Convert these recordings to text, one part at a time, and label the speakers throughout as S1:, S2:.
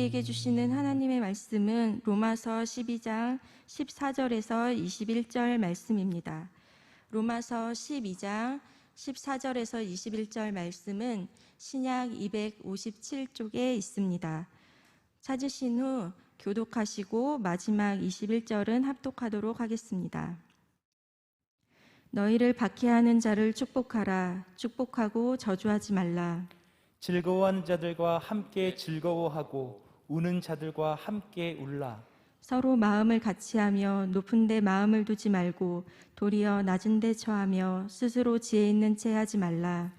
S1: 우리에게 주시는 하나님의 말씀은 로마서 12장 14절에서 21절 말씀입니다. 로마서 12장 14절에서 21절 말씀은 신약 257쪽에 있습니다. 찾으신 후 교독하시고 마지막 21절은 합독하도록 하겠습니다. 너희를 박해하는 자를 축복하라. 축복하고 저주하지 말라.
S2: 즐거워하는 자들과 함께 즐거워하고 우는 자들과 함께 울라.
S1: 서로 마음을 같이하며 높은 데 마음을 두지 말고 도리어 낮은 데 처하며 스스로 지혜 있는 채 하지 말라.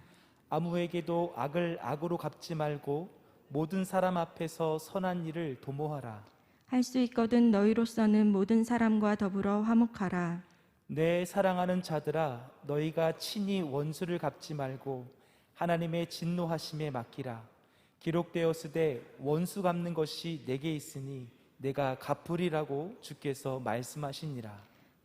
S2: 아무에게도 악을 악으로 갚지 말고 모든 사람 앞에서 선한 일을 도모하라.
S1: 할 수 있거든 너희로서는 모든 사람과 더불어 화목하라.
S2: 내 사랑하는 자들아, 너희가 친히 원수를 갚지 말고 하나님의 진노하심에 맡기라. 기록되었으되 원수 갚는 것이 내게 있으니 내가 갚으리라고 주께서 말씀하시니라.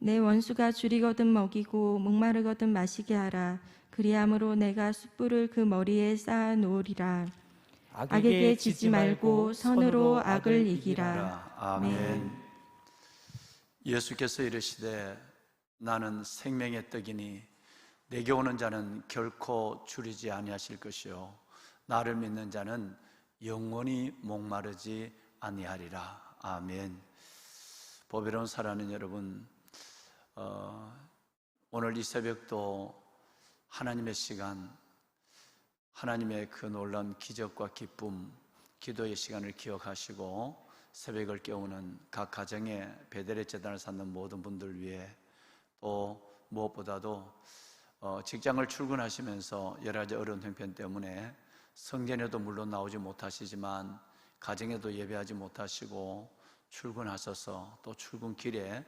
S1: 내 원수가 줄이거든 먹이고 목마르거든 마시게 하라. 그리함으로 내가 숯불을 그 머리에 쌓아 놓으리라. 악에게 지지 말고 선으로 악을 이기라.
S3: 아멘. 예수께서 이르시되 나는 생명의 떡이니 내게 오는 자는 결코 줄이지 아니하실 것이요 나를 믿는 자는 영원히 목마르지 아니하리라. 아멘. 보배로운 사랑하는 여러분, 오늘 이 새벽도 하나님의 시간, 하나님의 그 놀라운 기적과 기쁨, 기도의 시간을 기억하시고 새벽을 깨우는 각 가정에 베델의 제단을 쌓는 모든 분들 위해, 또 무엇보다도 직장을 출근하시면서 여러 가지 어려운 형편 때문에 성전에도 물론 나오지 못하시지만 가정에도 예배하지 못하시고 출근하셔서 또 출근길에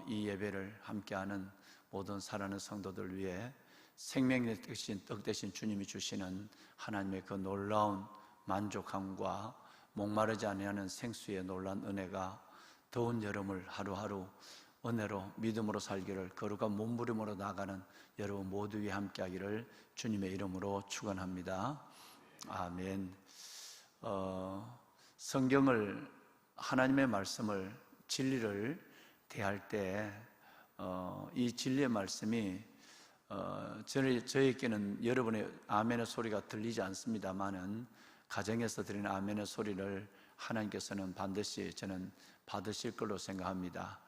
S3: 이 예배를 함께하는 모든 사랑하는 성도들 위해 생명의 떡 대신 주님이 주시는 하나님의 그 놀라운 만족함과 목마르지 아니하는 생수의 놀라운 은혜가 더운 여름을 하루하루 은혜로 믿음으로 살기를, 거룩한 몸부림으로 나가는 여러분 모두 위에 함께하기를 주님의 이름으로 축원합니다. 아멘. 성경을, 하나님의 말씀을, 진리를 대할 때 이 진리의 말씀이 저에게는 여러분의 아멘의 소리가 들리지 않습니다만은 가정에서 드리는 아멘의 소리를 하나님께서는 반드시 저는 받으실 걸로 생각합니다.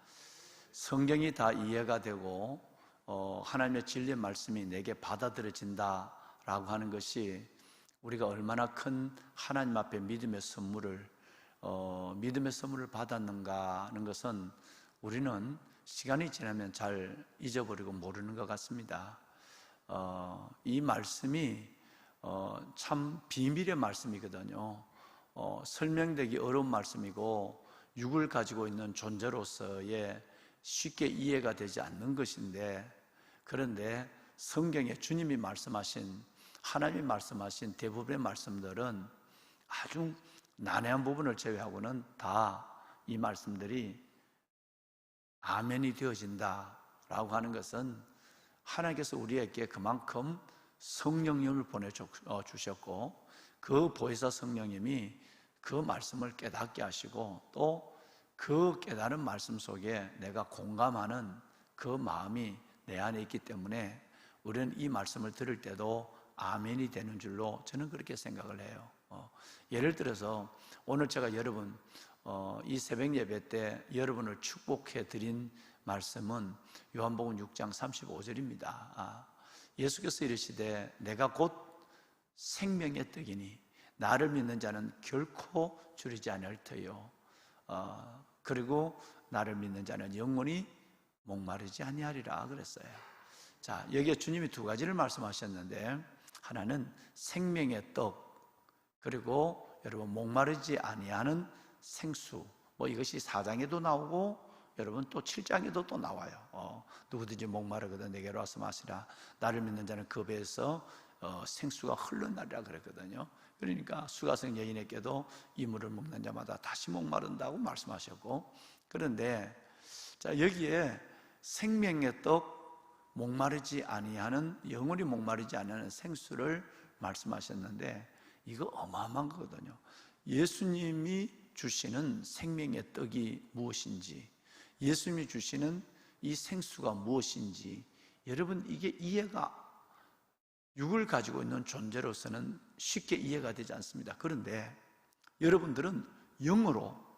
S3: 성경이 다 이해가 되고 하나님의 진리의 말씀이 내게 받아들여진다라고 하는 것이 우리가 얼마나 큰 하나님 앞에 믿음의 선물을 받았는가 하는 것은 우리는 시간이 지나면 잘 잊어버리고 모르는 것 같습니다. 이 말씀이 참 비밀의 말씀이거든요. 설명되기 어려운 말씀이고 육을 가지고 있는 존재로서의 쉽게 이해가 되지 않는 것인데, 그런데 성경에 주님이 말씀하신, 하나님이 말씀하신 대부분의 말씀들은 아주 난해한 부분을 제외하고는 다 이 말씀들이 아멘이 되어진다라고 하는 것은 하나님께서 우리에게 그만큼 성령님을 보내주셨고 그 보혜사 성령님이 그 말씀을 깨닫게 하시고 또 그 깨달은 말씀 속에 내가 공감하는 그 마음이 내 안에 있기 때문에 우리는 이 말씀을 들을 때도 아멘이 되는 줄로 저는 그렇게 생각을 해요. 예를 들어서 오늘 제가 여러분 이 새벽 예배 때 여러분을 축복해 드린 말씀은 요한복음 6장 35절입니다. 예수께서 이르시되 내가 곧 생명의 떡이니 나를 믿는 자는 결코 줄이지 아니할 터요 그리고 나를 믿는 자는 영원히 목마르지 아니하리라 그랬어요. 자, 여기에 주님이 두 가지를 말씀하셨는데 하나는 생명의 떡, 그리고 여러분 목마르지 아니하는 생수. 이것이 4장에도 나오고 여러분 또 7장에도 또 나와요. 누구든지 목마르거든 내게로 와서 마시라. 나를 믿는 자는 그 배에서 생수가 흘러나리라 그랬거든요. 그러니까 수가성 여인에게도 이 물을 먹는 자마다 다시 목마른다고 말씀하셨고, 그런데 자, 여기에 생명의 떡, 목마르지 아니하는, 영원히 목마르지 아니하는 생수를 말씀하셨는데 이거 어마어마한 거거든요. 예수님이 주시는 생명의 떡이 무엇인지, 예수님이 주시는 이 생수가 무엇인지, 여러분 이게 이해가, 육을 가지고 있는 존재로서는 쉽게 이해가 되지 않습니다. 그런데 여러분들은 영으로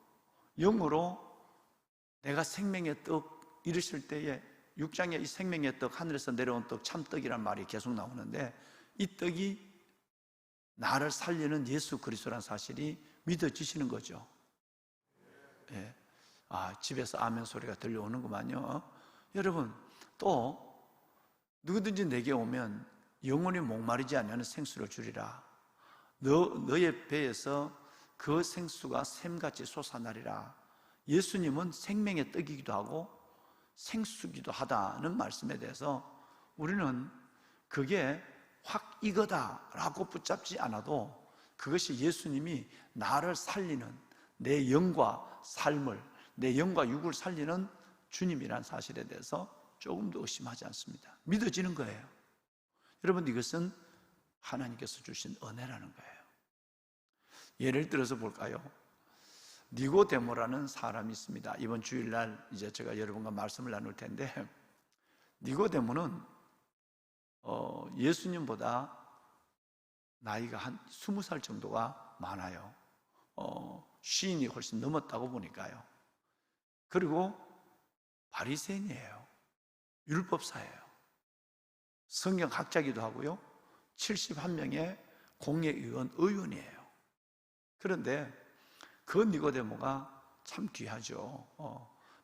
S3: 내가 생명의 떡 이르실 때에 6장에 이 생명의 떡, 하늘에서 내려온 떡, 참떡이란 말이 계속 나오는데, 이 떡이 나를 살리는 예수 그리스도라는 사실이 믿어지시는 거죠. 예. 집에서 아멘 소리가 들려오는구만요. 여러분, 또 누구든지 내게 오면 영원히 목마르지 않는 생수를 주리라. 너의 배에서 그 생수가 샘같이 솟아나리라. 예수님은 생명의 떡이기도 하고 생수기도 하다는 말씀에 대해서 우리는 그게 확 이거다라고 붙잡지 않아도 그것이 예수님이 나를 살리는, 내 영과 삶을, 내 영과 육을 살리는 주님이라는 사실에 대해서 조금도 의심하지 않습니다. 믿어지는 거예요. 여러분, 이것은 하나님께서 주신 은혜라는 거예요. 예를 들어서 볼까요? 니고데모라는 사람이 있습니다. 이번 주일날 이제 제가 여러분과 말씀을 나눌 텐데, 니고데모는 예수님보다 나이가 한 20살 정도가 많아요. 시인이 훨씬 넘었다고 보니까요. 그리고 바리새인이에요. 율법사예요. 성경학자기도 하고요. 71명의 공회의원이에요. 그런데 그 니고데모가 참 귀하죠.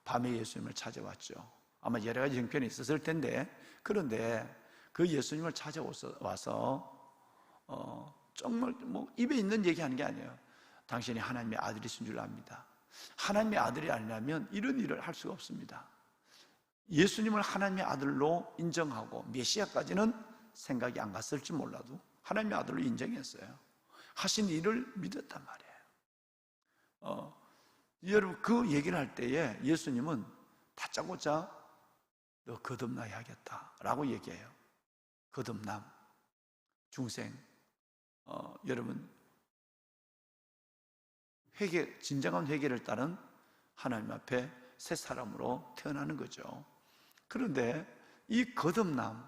S3: 밤에 예수님을 찾아왔죠. 아마 여러 가지 형편이 있었을 텐데, 그런데 그 예수님을 찾아와서 정말 뭐 입에 있는 얘기하는 게 아니에요. 당신이 하나님의 아들이신 줄 압니다. 하나님의 아들이 아니라면 이런 일을 할 수가 없습니다. 예수님을 하나님의 아들로 인정하고 메시아까지는 생각이 안 갔을지 몰라도 하나님의 아들로 인정했어요. 하신 일을 믿었단 말이에요. 여러분, 그 얘기를 할 때에 예수님은 다짜고짜 너 거듭나야 하겠다라고 얘기해요. 거듭남, 중생. 여러분, 회개, 진정한 회개를 따른 하나님 앞에 새 사람으로 태어나는 거죠. 그런데 이 거듭남에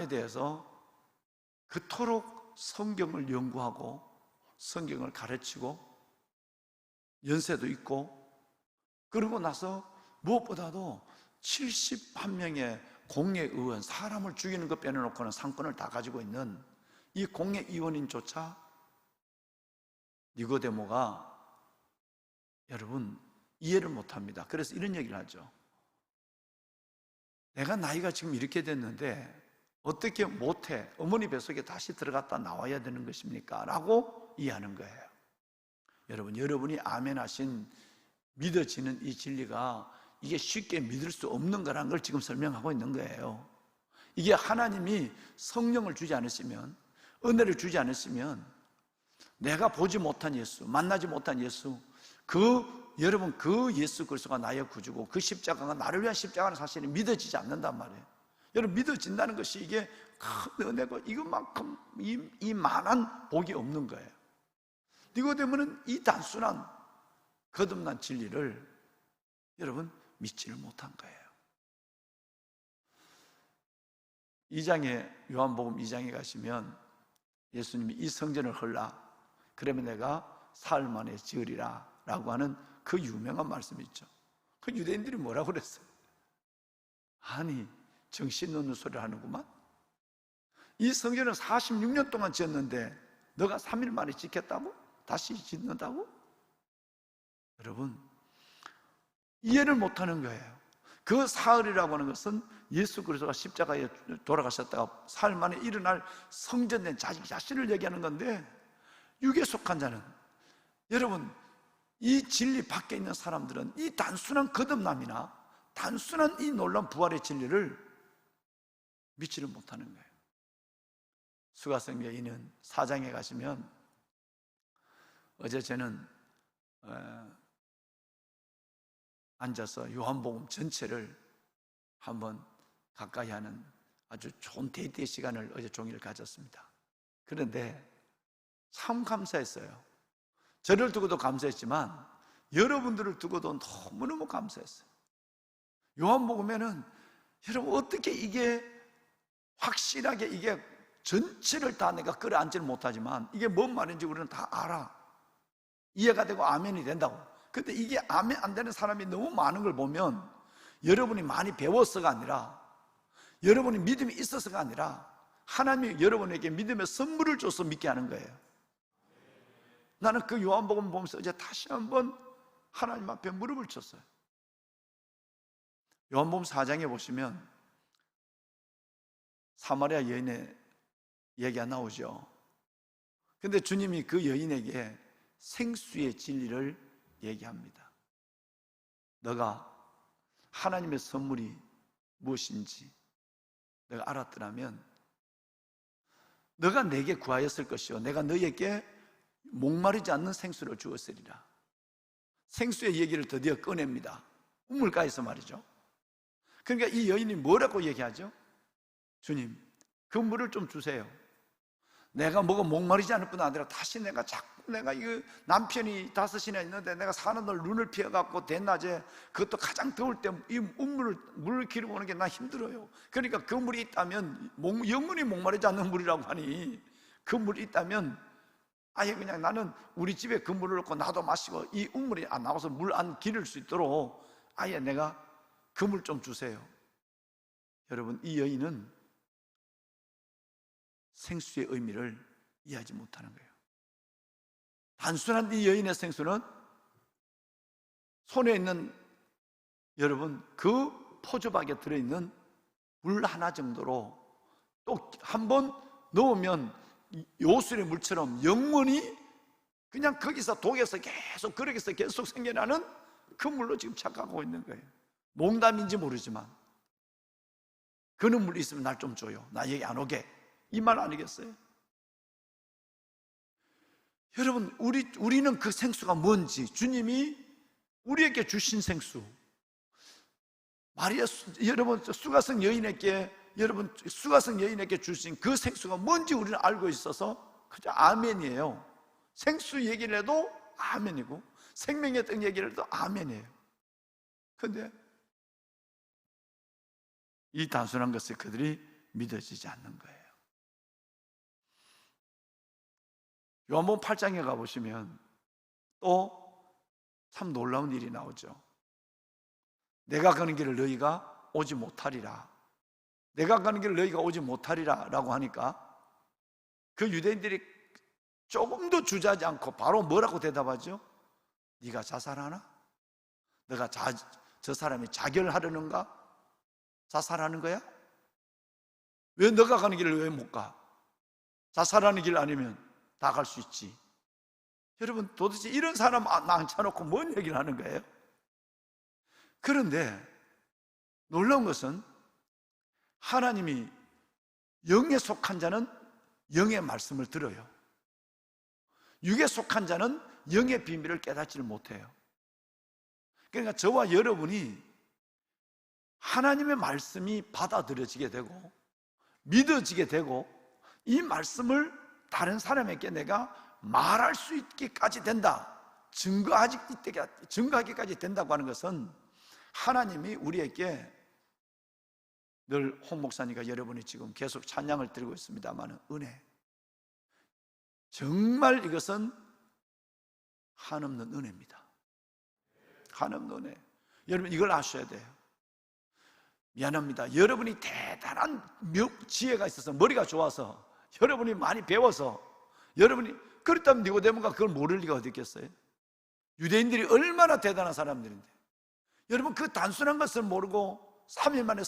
S3: 대해서 그토록 성경을 연구하고 성경을 가르치고 연세도 있고, 그러고 나서 무엇보다도 71명의 공회의원, 사람을 죽이는 것 빼놓고는 상권을 다 가지고 있는 이 공회의원인조차 니고데모가 여러분 이해를 못합니다. 그래서 이런 얘기를 하죠. 내가 나이가 지금 이렇게 됐는데 어떻게 못해? 어머니 뱃속에 다시 들어갔다 나와야 되는 것입니까? 라고 이해하는 거예요. 여러분, 여러분이 아멘 하신 믿어지는 이 진리가 이게 쉽게 믿을 수 없는 거라는 걸 지금 설명하고 있는 거예요. 이게 하나님이 성령을 주지 않으시면, 은혜를 주지 않으시면 내가 보지 못한 예수, 만나지 못한 예수, 여러분 그 예수 그리스도가 나의 구주고 그 십자가가 나를 위한 십자가는 사실은 믿어지지 않는단 말이에요. 여러분, 믿어진다는 것이 이게 큰 은혜고 이것만큼 이 만한 복이 없는 거예요. 니고데모는 이 단순한 거듭난 진리를 여러분 믿지를 못한 거예요. 2장에, 요한복음 2장에 가시면 예수님이 이 성전을 헐라, 그러면 내가 사흘 만에 지으리라 라고 하는 그 유명한 말씀이 있죠. 그 유대인들이 뭐라고 그랬어요? 아니, 정신 놓는 소리를 하는구만. 이 성전을 46년 동안 지었는데 너가 3일 만에 짓겠다고? 다시 짓는다고? 여러분, 이해를 못하는 거예요. 그 사흘이라고 하는 것은 예수 그리스도가 십자가에 돌아가셨다가 사흘 만에 일어날 성전된 자기 자신을 얘기하는 건데, 육에 속한 자는, 여러분 이 진리 밖에 있는 사람들은 이 단순한 거듭남이나 단순한 이 놀라운 부활의 진리를 믿지를 못하는 거예요. 수가성 여인은 4장에 가시면, 어제 저는 앉아서 요한복음 전체를 한번 가까이 하는 아주 좋은 데이트의 시간을 어제 종일 가졌습니다. 그런데 참 감사했어요. 저를 두고도 감사했지만 여러분들을 두고도 너무너무 감사했어요. 요한복음에는 여러분 어떻게 이게 확실하게 이게 전체를 다 내가 끌어안지는 못하지만 이게 뭔 말인지 우리는 다 알아. 이해가 되고 아멘이 된다고. 근데 이게 아멘 안 되는 사람이 너무 많은 걸 보면 여러분이 많이 배워서가 아니라 여러분이 믿음이 있어서가 아니라 하나님이 여러분에게 믿음의 선물을 줘서 믿게 하는 거예요. 나는 그 요한복음 보면서 이제 다시 한번 하나님 앞에 무릎을 쳤어요. 요한복음 4장에 보시면 사마리아 여인의 얘기가 나오죠. 근데 주님이 그 여인에게 생수의 진리를 얘기합니다. 너가 하나님의 선물이 무엇인지 내가 알았더라면 너가 내게 구하였을 것이요 내가 너에게 목마르지 않는 생수를 주었으리라. 생수의 얘기를 드디어 꺼냅니다. 우물가에서 말이죠. 그러니까 이 여인이 뭐라고 얘기하죠? 주님, 그 물을 좀 주세요. 내가 뭐가 목마르지 않을 뿐 아니라 다시 내가 자꾸 내가 이거 남편이 5이나 있는데 내가 사는 날 눈을 피해갖고 대낮에 그것도 가장 더울 때 이 물을 기르고 오는 게 나 힘들어요. 그러니까 그 물이 있다면 영원히 목마르지 않는 물이라고 하니 그 물이 있다면 아예 그냥 나는 우리 집에 그 물을 넣고 나도 마시고 이 우물이 안 나와서 물 안 기를 수 있도록 아예 내가 그 물 좀 주세요. 여러분, 이 여인은 생수의 의미를 이해하지 못하는 거예요. 단순한 이 여인의 생수는 손에 있는 여러분 그 포조박에 들어있는 물 하나 정도로 또 한 번 넣으면 요술의 물처럼 영원히 그냥 거기서 독에서 계속 거기서 계속 생겨나는 그 물로 지금 착각하고 있는 거예요. 농담인지 모르지만 그는 물 있으면 날 좀 줘요. 나 여기 안 오게. 이 말 아니겠어요? 여러분, 우리는 그 생수가 뭔지 주님이 우리에게 주신 생수, 여러분 수가성 여인에게 주신 그 생수가 뭔지 우리는 알고 있어서 그저 아멘이에요. 생수 얘기를 해도 아멘이고 생명의 떡 얘기를 해도 아멘이에요. 그런데 이 단순한 것을 그들이 믿어지지 않는 거예요. 요한복음 8장에 가보시면 또 참 놀라운 일이 나오죠. 내가 가는 길을 너희가 오지 못하리라. 내가 가는 길을 너희가 오지 못하리라 라고 하니까 그 유대인들이 조금도 주저하지 않고 바로 뭐라고 대답하죠? 네가 자살하나? 너가 저 사람이 자결하려는가? 자살하는 거야? 왜 너가 가는 길을 왜 못 가? 자살하는 길 아니면 다 갈 수 있지. 여러분, 도대체 이런 사람 앉혀놓고 뭔 얘기를 하는 거예요? 그런데 놀라운 것은 하나님이 영에 속한 자는 영의 말씀을 들어요. 육에 속한 자는 영의 비밀을 깨닫지를 못해요. 그러니까 저와 여러분이 하나님의 말씀이 받아들여지게 되고 믿어지게 되고 이 말씀을 다른 사람에게 내가 말할 수 있기까지 된다, 증거하기까지 된다고 하는 것은 하나님이 우리에게 늘 홍 목사님과 여러분이 지금 계속 찬양을 드리고 있습니다만 은혜, 정말 이것은 한없는 은혜입니다. 한없는 은혜. 여러분 이걸 아셔야 돼요. 미안합니다. 여러분이 대단한 지혜가 있어서 머리가 좋아서 여러분이 많이 배워서 여러분이 그렇다면 니고데모가 그걸 모를 리가 어디 있겠어요? 유대인들이 얼마나 대단한 사람들인데 여러분 그 단순한 것을 모르고 3일 만에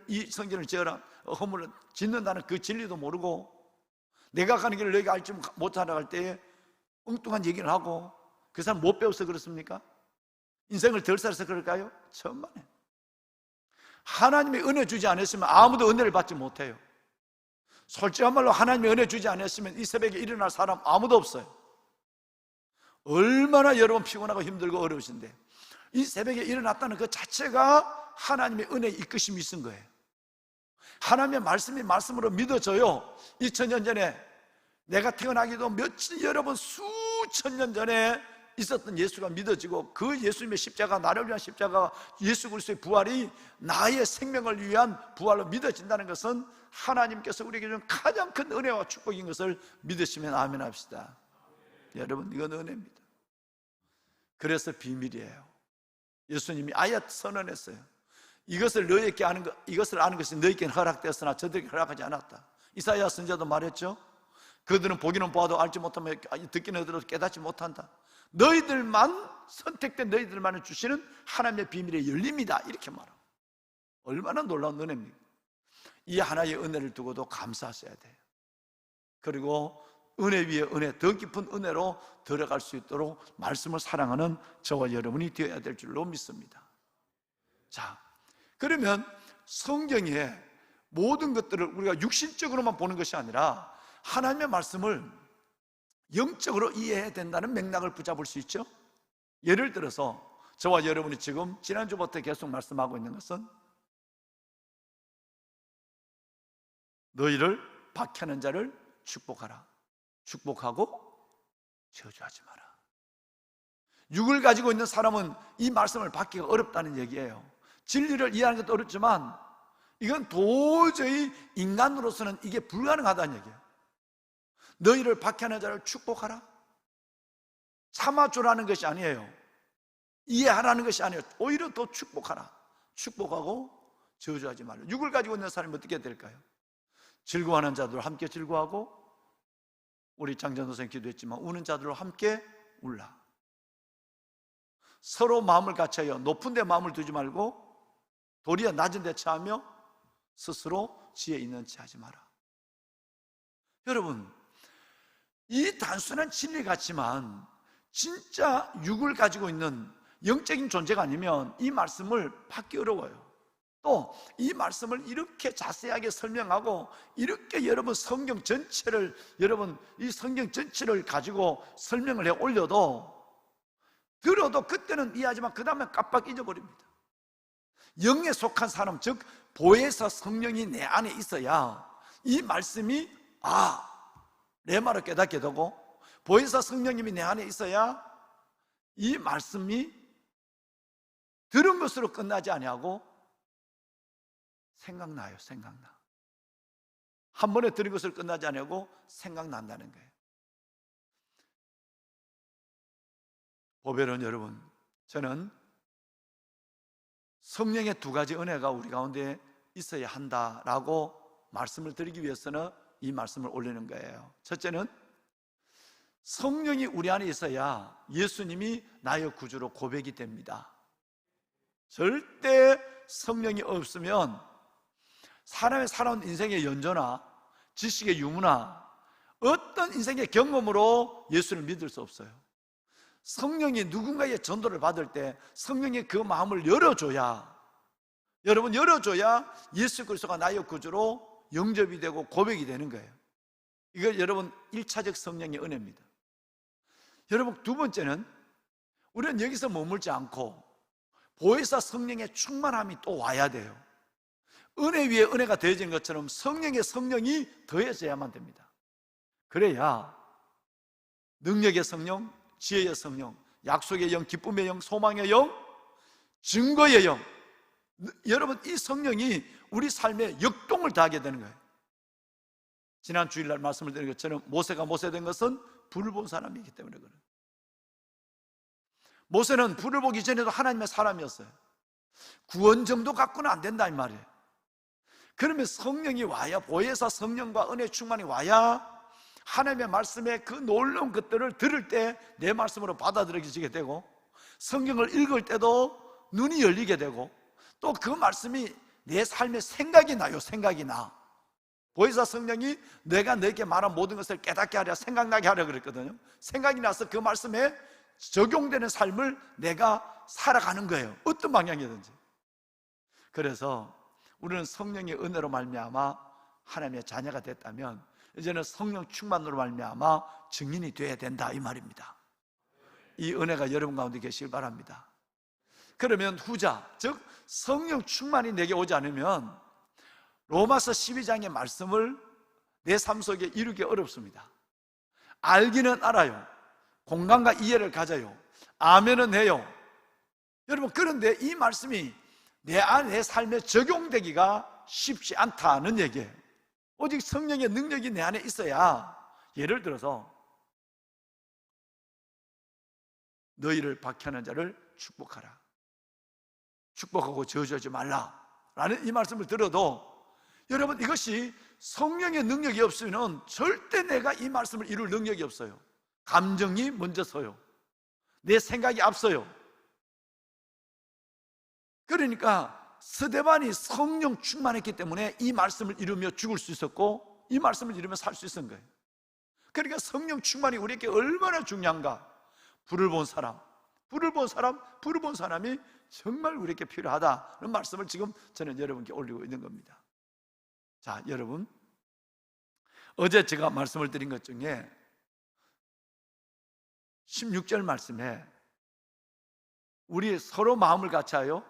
S3: 이 성전을 지어라 허물을 짓는다는 그 진리도 모르고 내가 가는 길을 너희가 알지 못하라 할 때에 엉뚱한 얘기를 하고 그 사람 못 배워서 그렇습니까? 인생을 덜 살아서 그럴까요? 천만에. 하나님의 은혜 주지 않았으면 아무도 은혜를 받지 못해요. 솔직한 말로 하나님의 은혜 주지 않았으면 이 새벽에 일어날 사람 아무도 없어요. 얼마나 여러분 피곤하고 힘들고 어려우신데 이 새벽에 일어났다는 그 자체가 하나님의 은혜의 이끄심이 있은 거예요. 하나님의 말씀이 말씀으로 믿어져요. 2000년 전에 내가 태어나기도 며칠 여러분 수천 년 전에 있었던 예수가 믿어지고 그 예수님의 십자가, 나를 위한 십자가, 예수 그리스도의 부활이 나의 생명을 위한 부활로 믿어진다는 것은 하나님께서 우리에게 준 가장 큰 은혜와 축복인 것을 믿으시면 아멘 합시다. 여러분, 이건 은혜입니다. 그래서 비밀이에요. 예수님이 아예 선언했어요. 이것을 너희에게 아는 것, 이것을 아는 것이 너희에게 허락되었으나 저들에게 허락하지 않았다. 이사야 선지자도 말했죠. 그들은 보기는 보아도 알지 못하며 듣기는 들어도 깨닫지 못한다. 너희들만, 선택된 너희들만을 주시는 하나님의 비밀의 열림이다, 이렇게 말합니다. 얼마나 놀라운 은혜입니까? 이 하나의 은혜를 두고도 감사하셔야 돼요. 그리고 은혜 위에 은혜, 더 깊은 은혜로 들어갈 수 있도록 말씀을 사랑하는 저와 여러분이 되어야 될 줄로 믿습니다. 자, 그러면 성경의 모든 것들을 우리가 육신적으로만 보는 것이 아니라 하나님의 말씀을 영적으로 이해해야 된다는 맥락을 붙잡을 수 있죠. 예를 들어서 저와 여러분이 지금 지난주부터 계속 말씀하고 있는 것은 너희를 박해하는 자를 축복하라. 축복하고 저주하지 마라. 육을 가지고 있는 사람은 이 말씀을 받기가 어렵다는 얘기예요. 진리를 이해하는 것도 어렵지만 이건 도저히 인간으로서는 이게 불가능하다는 얘기예요. 너희를 박해하는 자를 축복하라. 참아주라는 것이 아니에요. 이해하라는 것이 아니에요. 오히려 더 축복하라. 축복하고 저주하지 말라. 육을 가지고 있는 사람이 어떻게 될까요? 즐거워하는 자들 함께 즐거워하고, 우리 장전도 선생님 기도했지만 우는 자들로 함께 울라. 서로 마음을 같이하여 높은 데 마음을 두지 말고 도리어 낮은 데 처하며 스스로 지혜 있는 체 하지 마라. 여러분, 이 단순한 진리 같지만 진짜 육을 가지고 있는 영적인 존재가 아니면 이 말씀을 받기 어려워요. 또 이 말씀을 이렇게 자세하게 설명하고 이렇게 여러분 성경 전체를, 여러분 이 성경 전체를 가지고 설명을 해 올려도 들어도 그때는 이해하지만 그 다음에 깜빡 잊어버립니다. 영에 속한 사람, 즉 보혜사 성령이 내 안에 있어야 이 말씀이 내 말을 깨닫게 되고, 보혜사 성령님이 내 안에 있어야 이 말씀이 들은 것으로 끝나지 아니하고 생각나요. 생각나. 한 번에 들은 것을 끝나지 아니하고 생각난다는 거예요. 보배로운 여러분, 저는 성령의 두 가지 은혜가 우리 가운데 있어야 한다라고 말씀을 드리기 위해서는 이 말씀을 올리는 거예요. 첫째는 성령이 우리 안에 있어야 예수님이 나의 구주로 고백이 됩니다. 절대 성령이 없으면 사람의 살아온 인생의 연조나 지식의 유무나 어떤 인생의 경험으로 예수를 믿을 수 없어요. 성령이 누군가의 전도를 받을 때 성령이 그 마음을 열어줘야, 여러분 열어줘야 예수 그리스도가 나의 구주로 영접이 되고 고백이 되는 거예요. 이거 여러분 1차적 성령의 은혜입니다. 여러분 두 번째는 우리는 여기서 머물지 않고 보혜사 성령의 충만함이 또 와야 돼요. 은혜 위에 은혜가 더해진 것처럼 성령의 성령이 더해져야만 됩니다. 그래야 능력의 성령, 지혜의 성령, 약속의 영, 기쁨의 영, 소망의 영, 증거의 영, 여러분 이 성령이 우리 삶에 역동을 다하게 되는 거예요. 지난 주일날 말씀을 드린 것처럼 모세가 모세된 것은 불을 본 사람이기 때문에 그래요. 모세는 불을 보기 전에도 하나님의 사람이었어요. 구원 정도 갖고는 안 된다 이 말이에요. 그러면 성령이 와야, 보혜사 성령과 은혜 충만이 와야 하나님의 말씀의 그 놀라운 것들을 들을 때 내 말씀으로 받아들여지게 되고, 성경을 읽을 때도 눈이 열리게 되고, 또 그 말씀이 내 삶에 생각이 나요. 생각이 나. 보혜사 성령이 내가 너에게 말한 모든 것을 깨닫게 하랴, 생각나게 하랴 그랬거든요. 생각이 나서 그 말씀에 적용되는 삶을 내가 살아가는 거예요. 어떤 방향이든지. 그래서 우리는 성령의 은혜로 말미암아 하나님의 자녀가 됐다면 이제는 성령 충만으로 말미암아 증인이 되어야 된다 이 말입니다. 이 은혜가 여러분 가운데 계시길 바랍니다. 그러면 후자, 즉 성령 충만이 내게 오지 않으면 로마서 12장의 말씀을 내 삶 속에 이루기 어렵습니다. 알기는 알아요. 공감과 이해를 가져요. 아멘은 해요. 여러분, 그런데 이 말씀이 내 삶에 적용되기가 쉽지 않다는 얘기예요. 오직 성령의 능력이 내 안에 있어야, 예를 들어서 너희를 박해하는 자를 축복하라, 축복하고 저주하지 말라 라는 이 말씀을 들어도, 여러분, 이것이 성령의 능력이 없으면 절대 내가 이 말씀을 이룰 능력이 없어요. 감정이 먼저 서요. 내 생각이 앞서요. 그러니까 스데반이 성령 충만했기 때문에 이 말씀을 이루며 죽을 수 있었고, 이 말씀을 이루며 살 수 있었던 거예요. 그러니까 성령 충만이 우리에게 얼마나 중요한가. 불을 본 사람이 정말 우리에게 필요하다는 말씀을 지금 저는 여러분께 올리고 있는 겁니다. 자, 여러분, 어제 제가 말씀을 드린 것 중에 16절 말씀에 우리 서로 마음을 같이하여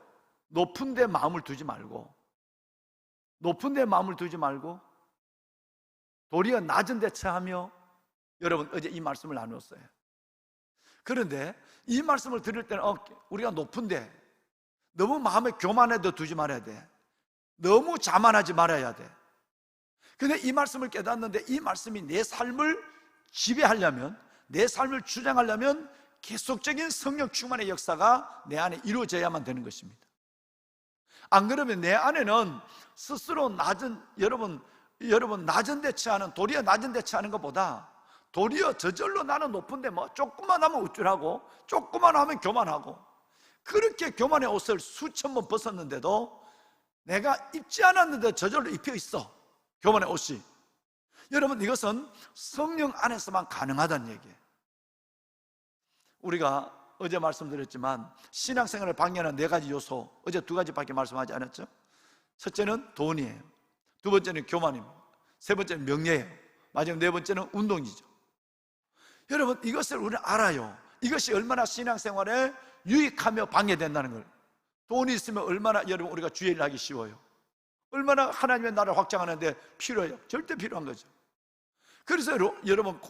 S3: 높은 데 마음을 두지 말고 도리어 낮은 데 처하며, 여러분 어제 이 말씀을 나누었어요. 그런데 이 말씀을 들을 때는 우리가 높은데 너무 마음에 교만해도 두지 말아야 돼. 너무 자만하지 말아야 돼. 근데 이 말씀을 깨닫는데, 이 말씀이 내 삶을 지배하려면, 내 삶을 주장하려면 계속적인 성령 충만의 역사가 내 안에 이루어져야만 되는 것입니다. 안 그러면 내 안에는 스스로 여러분 낮은 데 처하는, 도리어 낮은 데 처하는 것보다 도리어 저절로 나는 높은데 뭐 조금만 하면 우쭐하고 조금만 하면 교만하고, 그렇게 교만의 옷을 수천 번 벗었는데도 내가 입지 않았는데 저절로 입혀 있어, 교만의 옷이. 여러분, 이것은 성령 안에서만 가능하다는 얘기예요. 우리가 어제 말씀드렸지만 신앙생활을 방해하는 4가지 요소, 어제 2가지밖에 말씀하지 않았죠? 첫째는 돈이에요. 두 번째는 교만입니다. 세 번째는 명예예요. 마지막 4번째는 운동이죠. 여러분, 이것을 우리는 알아요. 이것이 얼마나 신앙생활에 유익하며 방해된다는 걸. 돈이 있으면 얼마나 여러분 우리가 주의를 하기 쉬워요. 얼마나 하나님의 나라를 확장하는데 필요해요. 절대 필요한 거죠. 그래서 여러분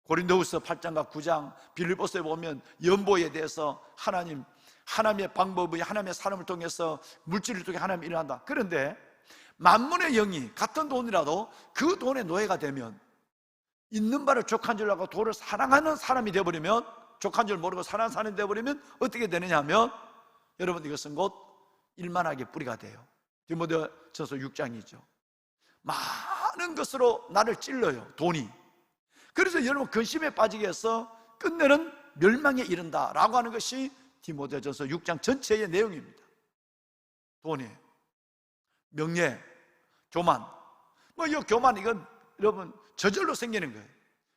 S3: 고린도후서 8장과 9장, 빌립보서에 보면 연보에 대해서 하나님의 방법이, 하나님의 사람을 통해서, 물질을 통해 하나님이 일어난다. 그런데 만문의 영이 같은 돈이라도 그 돈의 노예가 되면, 있는 바를 족한 줄 알고 돈을 사랑하는 사람이 되어버리면, 족한 줄 모르고 사랑하는 사람이 되어버리면 어떻게 되느냐 하면, 여러분, 이것은 곧 일만하게 뿌리가 돼요. 디모데전서 6장이죠. 많은 것으로 나를 찔러요, 돈이. 그래서 여러분 근심에 빠지게 해서 끝내는 멸망에 이른다라고 하는 것이 디모데전서 6장 전체의 내용입니다. 돈이, 명예, 교만. 이 교만, 이건 여러분 저절로 생기는 거예요.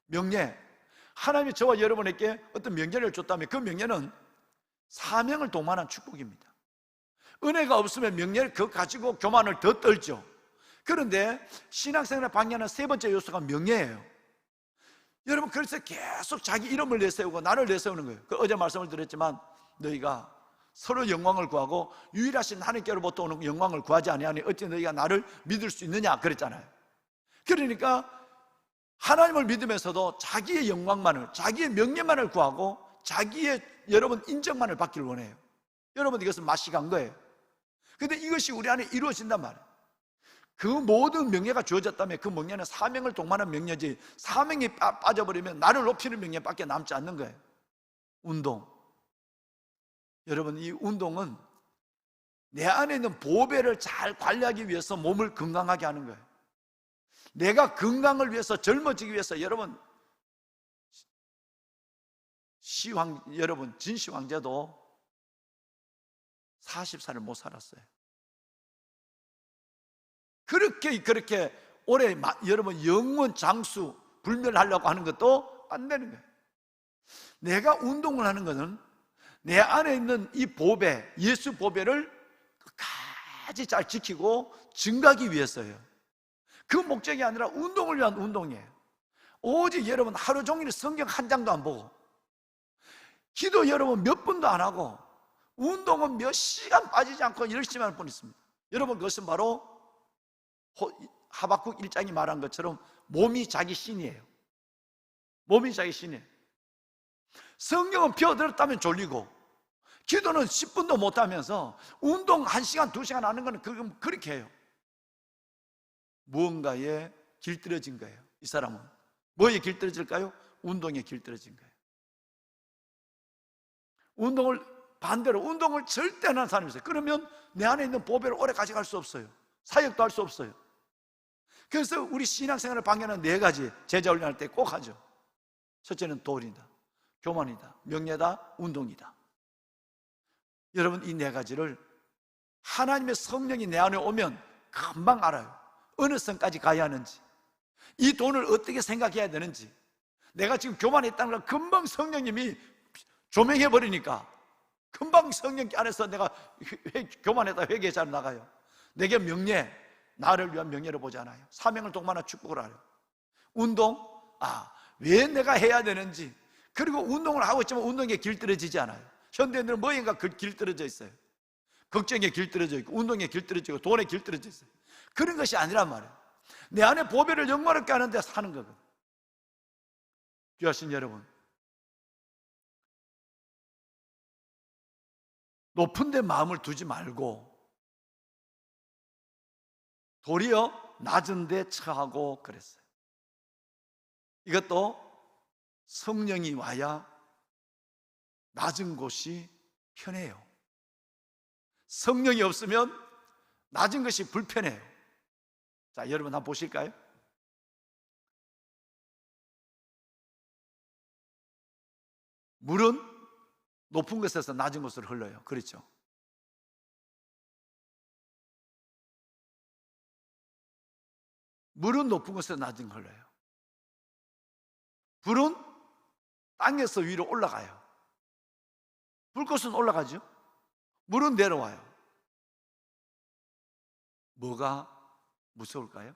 S3: 명예, 하나님이 저와 여러분에게 어떤 명예를 줬다면 그 명예는 사명을 동반한 축복입니다. 은혜가 없으면 명예를 그거 가지고 교만을 더 떨죠. 그런데 신앙생활을 방해하는 3번째 요소가 명예예요. 여러분, 그래서 계속 자기 이름을 내세우고 나를 내세우는 거예요. 어제 말씀을 드렸지만, 너희가 서로 영광을 구하고 유일하신 하나님께로부터 오는 영광을 구하지 아니하니 어찌 너희가 나를 믿을 수 있느냐 그랬잖아요. 그러니까 하나님을 믿으면서도 자기의 영광만을, 자기의 명예만을 구하고 자기의 여러분 인정만을 받기를 원해요. 여러분, 이것은 맛이 간 거예요. 근데 이것이 우리 안에 이루어진단 말이에요. 그 모든 명예가 주어졌다면 그 명예는 사명을 동반한 명예지, 사명이 빠져버리면 나를 높이는 명예밖에 남지 않는 거예요. 운동. 여러분, 이 운동은 내 안에 있는 보배를 잘 관리하기 위해서 몸을 건강하게 하는 거예요. 내가 건강을 위해서, 젊어지기 위해서, 여러분 진시 황제도 40살을 못 살았어요. 그렇게 오래 여러분 영원 장수 불멸하려고 하는 것도 안 되는 거예요. 내가 운동을 하는 것은 내 안에 있는 이 보배, 예수 보배를 끝까지 잘 지키고 증가하기 위해서예요. 그 목적이 아니라 운동을 위한 운동이에요. 오직 여러분 하루 종일 성경 한 장도 안 보고, 기도 여러분 몇 분도 안 하고, 운동은 몇 시간 빠지지 않고 열심히 할 뿐 있습니다. 여러분, 그것은 바로 하박국 1장이 말한 것처럼 몸이 자기 신이에요. 몸이 자기 신이에요. 성령은 피어들었다면 졸리고, 기도는 10분도 못하면서 운동 1시간, 2시간 하는 거는 그렇게 해요. 무언가에 길들여진 거예요. 이 사람은 뭐에 길들여질까요? 운동에 길들여진 거예요. 반대로 운동을 절대 안 하는 사람이 있어요. 그러면 내 안에 있는 보배를 오래 가져갈 수 없어요. 사역도 할 수 없어요. 그래서 우리 신앙생활을 방해하는 4가지 제자 훈련할 때 꼭 하죠. 첫째는 도리다, 교만이다, 명예다, 운동이다. 여러분, 이 4가지를 하나님의 성령이 내 안에 오면 금방 알아요. 어느 선까지 가야 하는지, 이 돈을 어떻게 생각해야 되는지. 내가 지금 교만했다는 걸 금방 성령님이 조명해 버리니까 금방 성령 안에서 내가 교만했다 회개 잘 나가요. 내게 명예, 나를 위한 명예를 보지 않아요. 사명을 동반한 축복을 알아요. 운동, 왜 내가 해야 되는지. 그리고 운동을 하고 있지만 운동에 길들여지지 않아요. 현대인들은 뭐인가 길들여져 있어요. 걱정에 길들여져 있고, 운동에 길들여져 있고, 돈에 길들여져 있어요. 그런 것이 아니란 말이에요. 내 안에 보배를 영광롭게 하는 데 사는 거거든. 귀하신 여러분, 높은 데 마음을 두지 말고 도리어 낮은 데 처하고 그랬어요. 이것도 성령이 와야 낮은 곳이 편해요. 성령이 없으면 낮은 것이 불편해요. 자, 여러분 한번 보실까요? 물은 높은 곳에서 낮은 곳으로 흘러요. 그렇죠? 물은 높은 곳에서 낮은 곳으로 흘러요. 불은 땅에서 위로 올라가요. 불꽃은 올라가죠. 물은 내려와요. 뭐가 무서울까요?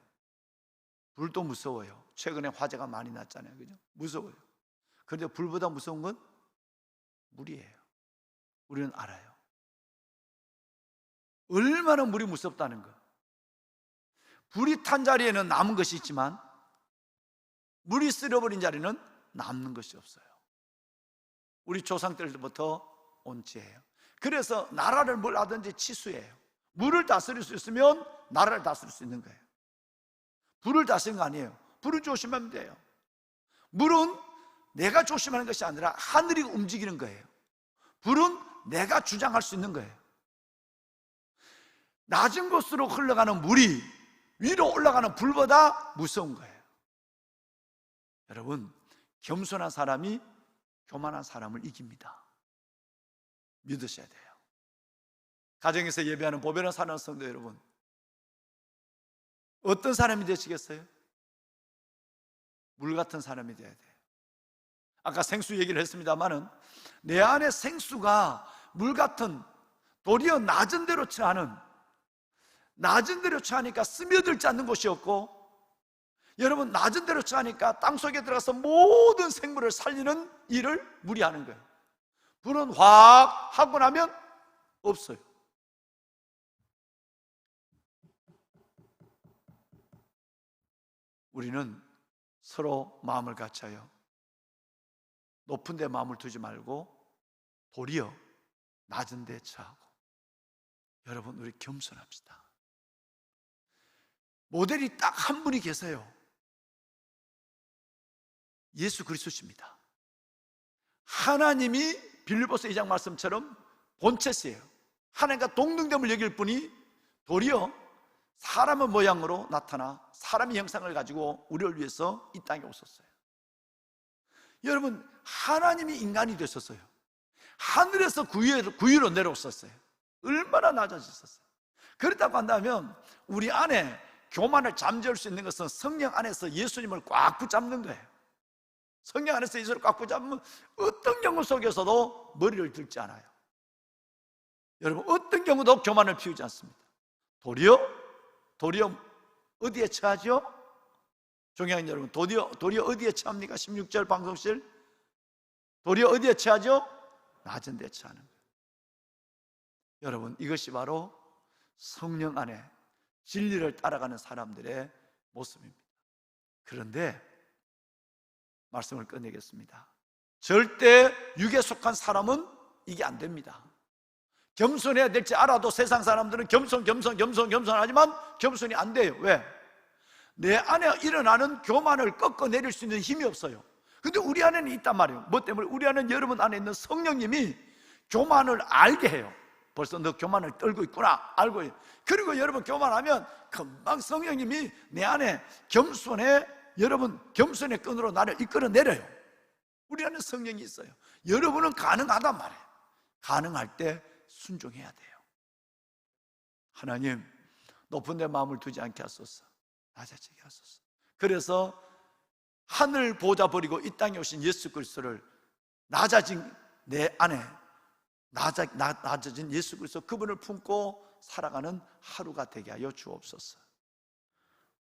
S3: 불도 무서워요. 최근에 화재가 많이 났잖아요. 그죠? 무서워요. 그런데 불보다 무서운 건 물이에요. 우리는 알아요. 얼마나 물이 무섭다는 거. 불이 탄 자리에는 남은 것이 있지만 물이 쓸어버린 자리는 남는 것이 없어요. 우리 조상 때부터 온 지혜예요. 그래서 나라를 뭘 하든지 치수예요. 물을 다스릴 수 있으면 나라를 다스릴 수 있는 거예요. 불을 다스리는 거 아니에요. 불은 조심하면 돼요. 물은 내가 조심하는 것이 아니라 하늘이 움직이는 거예요. 불은 내가 주장할 수 있는 거예요. 낮은 곳으로 흘러가는 물이 위로 올라가는 불보다 무서운 거예요. 여러분, 겸손한 사람이 교만한 사람을 이깁니다. 믿으셔야 돼요. 가정에서 예배하는 보배로 사는 성도 여러분, 어떤 사람이 되시겠어요? 물 같은 사람이 되어야 돼요. 아까 생수 얘기를 했습니다마는 내 안에 생수가 물 같은, 도리어 낮은 데로 처하는, 낮은 데로 처하니까 스며들지 않는 곳이 없고, 여러분, 낮은 데로 처하니까 땅속에 들어가서 모든 생물을 살리는 일을 물이 하는 거예요. 불은 확 하고 나면 없어요. 우리는 서로 마음을 같여요. 높은 데 마음을 두지 말고 도리어 낮은 데 처하고. 여러분, 우리 겸손합시다. 모델이 딱 한 분이 계세요. 예수 그리스도십니다. 하나님이 빌립보서 2장 말씀처럼 본체시에요. 하나님과 동등됨을 여길 분이 도리어 사람의 모양으로 나타나 사람의 형상을 가지고 우리를 위해서 이 땅에 오셨어요. 여러분, 하나님이 인간이 되셨어요. 하늘에서 구유로 내려오셨어요. 얼마나 낮아지셨어요. 그렇다고 한다면 우리 안에 교만을 잠재울 수 있는 것은 성령 안에서 예수님을 꽉 붙잡는 거예요. 성령 안에서 예수를 꽉 붙잡으면 어떤 경우 속에서도 머리를 들지 않아요. 여러분, 어떤 경우도 교만을 피우지 않습니다. 도리어 어디에 처하죠? 종양인 여러분, 도리어 어디에 처합니까? 16절 방송실, 도리어 어디에 처하죠? 낮은 데 처하는 거예요. 여러분, 이것이 바로 성령 안에 진리를 따라가는 사람들의 모습입니다. 그런데 말씀을 꺼내겠습니다. 절대 육에 속한 사람은 이게 안 됩니다. 겸손해야 될지 알아도 세상 사람들은 겸손 하지만 겸손이 안 돼요. 왜? 내 안에 일어나는 교만을 꺾어내릴 수 있는 힘이 없어요. 근데 우리 안에는 있단 말이에요. 뭐 때문에? 우리 안에는 여러분 안에 있는 성령님이 교만을 알게 해요. 벌써 너 교만을 떨고 있구나 알고 해요. 그리고 여러분 교만하면 금방 성령님이 내 안에 여러분 겸손의 끈으로 나를 이끌어내려요. 우리 안에 성령이 있어요. 여러분은 가능하단 말이에요. 가능할 때 순종해야 돼요. 하나님, 높은 데 마음을 두지 않게 하소서, 낮아지게 하소서. 그래서 하늘 보좌 버리고 이 땅에 오신 예수 그리스도를 낮아진 내 안에 낮아진 예수 그리스도 그분을 품고 살아가는 하루가 되게 하여 주옵소서.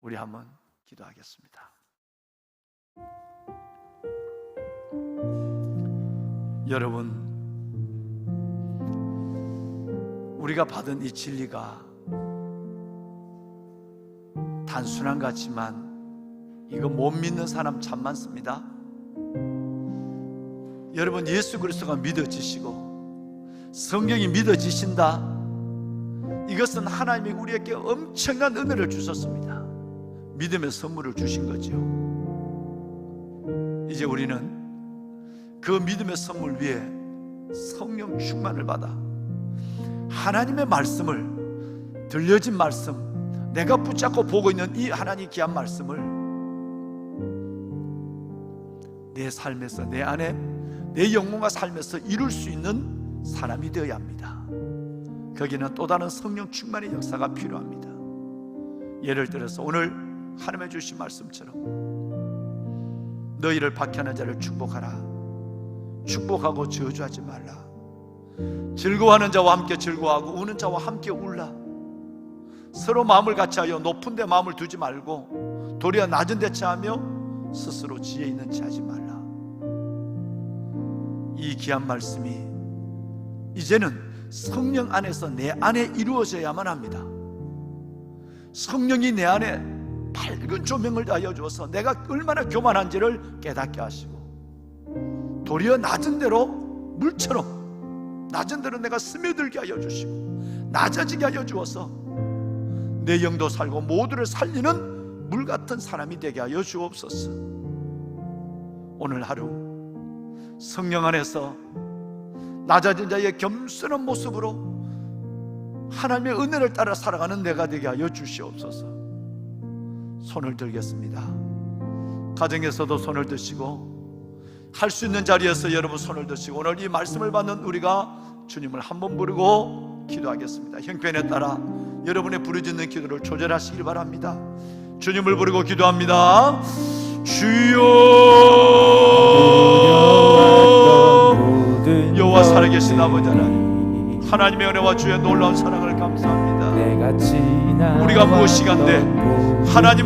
S3: 우리 한번 기도하겠습니다. 여러분, 우리가 받은 이 진리가 단순한 것 같지만 이거 못 믿는 사람 참 많습니다. 여러분, 예수 그리스도가 믿어지시고 성령이 믿어지신다, 이것은 하나님이 우리에게 엄청난 은혜를 주셨습니다. 믿음의 선물을 주신 거죠. 이제 우리는 그 믿음의 선물 위에 성령 충만을 받아 하나님의 말씀을, 들려진 말씀, 내가 붙잡고 보고 있는 이 하나님 귀한 말씀을 내 삶에서, 내 안에, 내 영혼과 삶에서 이룰 수 있는 사람이 되어야 합니다. 거기는 또 다른 성령 충만의 역사가 필요합니다. 예를 들어서 오늘 하나님의 주신 말씀처럼 너희를 박해하는 자를 축복하라, 축복하고 저주하지 말라, 즐거워하는 자와 함께 즐거워하고 우는 자와 함께 울라. 서로 마음을 같이하여 높은 데 마음을 두지 말고 도리어 낮은 데 체하며 스스로 지혜 있는 체 하지 말라. 이 귀한 말씀이 이제는 성령 안에서 내 안에 이루어져야만 합니다. 성령이 내 안에 밝은 조명을 다하여 주어서 내가 얼마나 교만한지를 깨닫게 하시고 도리어 낮은 대로 물처럼 낮은 대로 내가 스며들게 하여 주시고 낮아지게 하여 주어서 내 영도 살고 모두를 살리는 물 같은 사람이 되게 하여 주옵소서. 오늘 하루 성령 안에서 낮아진 자의 겸손한 모습으로 하나님의 은혜를 따라 살아가는 내가 되게 하여 주시옵소서. 손을 들겠습니다. 가정에서도 손을 드시고 할 수 있는 자리에서 여러분 손을 드시고 오늘 이 말씀을 받는 우리가 주님을 한번 부르고 기도하겠습니다. 형편에 따라 여러분의 부르짖는 기도를 조절하시길 바랍니다. 주님을 부르고 기도합니다. 주여, 여호와 살아계신 아버지 하나님, 하나님의 은혜와 주의 놀라운 사랑을 감사합니다. 우리가 무엇이간데 하나님